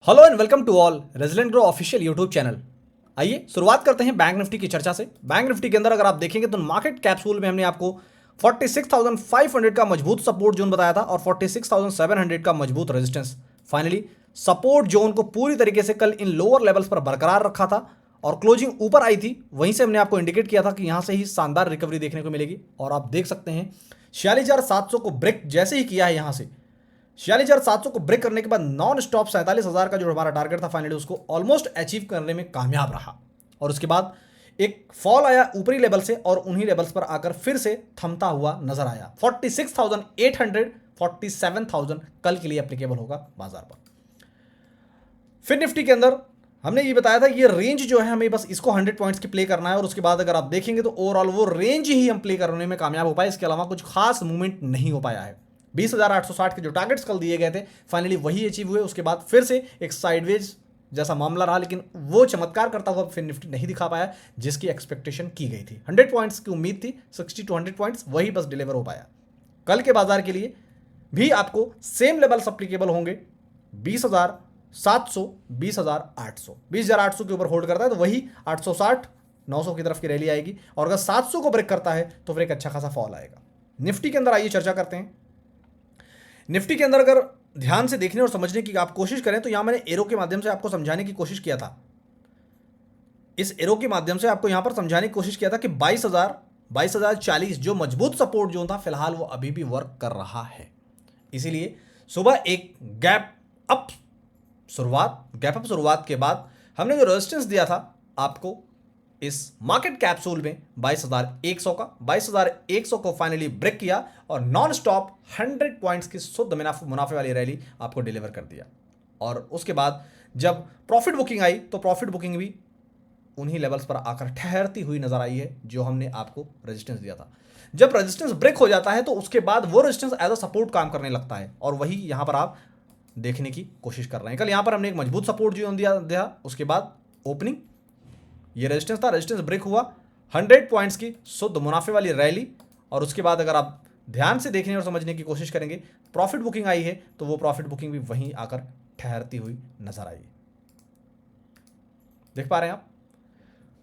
Hello and welcome to all resident grow official YouTube channel. आइए शुरुआत करते हैं बैंक निफ्टी की चर्चा से। बैंक निफ्टी के अंदर अगर आप देखेंगे तो मार्केट कैप्सूल में हमने आपको 46,500 का मजबूत सपोर्ट जोन बताया था और 46,700 का मजबूत रेजिस्टेंस। फाइनली सपोर्ट जोन को पूरी तरीके से कल इन लोअर लेवल्स पर बरकरार रखा था और क्लोजिंग ऊपर आई थी। वहीं से हमने आपको इंडिकेट किया था कि यहां से ही शानदार रिकवरी देखने को मिलेगी और आप देख सकते हैं 46,700 को ब्रेक जैसे ही किया है यहां से 46,700 को ब्रेक करने के बाद नॉन स्टॉप 47,000 का जो हमारा टारगेट था फाइनली उसको ऑलमोस्ट अचीव करने में कामयाब रहा। और उसके बाद एक फॉल आया ऊपरी लेवल से और उन्हीं लेवल्स पर आकर फिर से थमता हुआ नजर आया। 46,800 47,000 कल के लिए एप्लीकेबल होगा बाजार पर। फिर निफ्टी के अंदर हमने ये बताया था कि ये रेंज जो है हमें बस इसको 100 पॉइंट्स की प्ले करना है और उसके बाद अगर आप देखेंगे तो ओवरऑल वो रेंज ही हम प्ले करने में कामयाब हो पाए। इसके अलावा कुछ खास मूवमेंट नहीं हो पाया है। 20,860 के जो टारगेट्स कल दिए गए थे फाइनली वही अचीव हुए। उसके बाद फिर से एक साइडवेज जैसा मामला रहा, लेकिन वो चमत्कार करता हुआ फिर निफ्टी नहीं दिखा पाया जिसकी एक्सपेक्टेशन की गई थी। 100 पॉइंट्स की उम्मीद थी, 60 to 100 पॉइंट्स वही बस डिलीवर हो पाया। कल के बाजार के लिए भी आपको सेम लेवल्स अप्लीकेबल होंगे। 20,700 20,800 20,800 के ऊपर होल्ड करता है तो वही 860 900 की तरफ की रैली आएगी और अगर 700 को ब्रेक करता है तो फिर एक अच्छा खासा फॉल आएगा। निफ्टी के अंदर आइए चर्चा करते हैं। निफ्टी के अंदर अगर ध्यान से देखने और समझने की आप कोशिश करें तो यहां मैंने एरो के माध्यम से आपको समझाने की कोशिश किया था। इस एरो के माध्यम से आपको यहां पर समझाने की कोशिश किया था कि 22,040 जो मजबूत सपोर्ट जोन था फिलहाल वो अभी भी वर्क कर रहा है। इसीलिए सुबह एक गैप अप शुरुआत के बाद हमने जो रेजिस्टेंस दिया था आपको इस मार्केट कैप्सूल में 22,100 का 22,100 को फाइनली ब्रेक किया और नॉन स्टॉप 100 पॉइंट्स की शुद्ध मुनाफे वाली रैली आपको डिलीवर कर दिया। और उसके बाद जब प्रॉफिट बुकिंग आई तो प्रॉफिट बुकिंग भी उन्हीं लेवल्स पर आकर ठहरती हुई नजर आई है जो हमने आपको रेजिस्टेंस दिया था। जब रेजिस्टेंस ब्रेक हो जाता है तो उसके बाद वो रेजिस्टेंस एज अ सपोर्ट काम करने लगता है और वही यहां पर आप देखने की कोशिश कर रहे हैं। कल यहां पर हमने एक मजबूत सपोर्ट जो दिया उसके बाद ओपनिंग ये रेजिस्टेंस था, रेजिस्टेंस ब्रेक हुआ, 100 पॉइंट्स की शुद्ध मुनाफे वाली रैली और उसके बाद अगर आप ध्यान से देखने और समझने की कोशिश करेंगे प्रॉफिट बुकिंग आई है तो वो प्रॉफिट बुकिंग भी वहीं आकर ठहरती हुई नजर आई। देख पा रहे हैं आप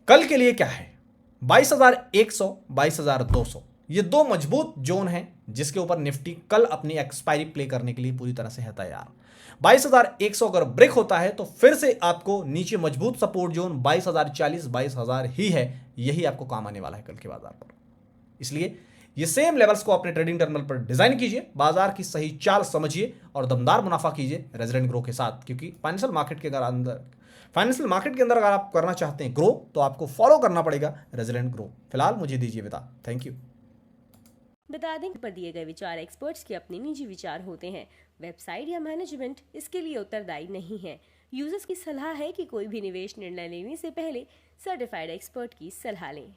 कल के लिए क्या है। 22,100 22,200 ये दो मजबूत जोन हैं जिसके ऊपर निफ्टी कल अपनी एक्सपायरी प्ले करने के लिए पूरी तरह से है तैयार। 22,100 अगर ब्रेक होता है तो फिर से आपको नीचे मजबूत सपोर्ट जोन 22,040 22,000 ही है, यही आपको काम आने वाला है कल के बाजार पर। इसलिए ये सेम लेवल्स को अपने ट्रेडिंग टर्मिनल पर डिजाइन कीजिए, बाजार की सही चाल समझिए और दमदार मुनाफा कीजिए रेजिडेंट ग्रो के साथ। क्योंकि फाइनेंशियल मार्केट के अंदर अगर आप करना चाहते हैं ग्रो तो आपको फॉलो करना पड़ेगा रेजिडेंट ग्रो। फिलहाल मुझे दीजिए विदा, थैंक यू। बता दें पर दिए गए विचार एक्सपर्ट्स के अपने निजी विचार होते हैं। वेबसाइट या मैनेजमेंट इसके लिए उत्तरदायी नहीं है। यूजर्स की सलाह है कि कोई भी निवेश निर्णय लेने से पहले सर्टिफाइड एक्सपर्ट की सलाह लें।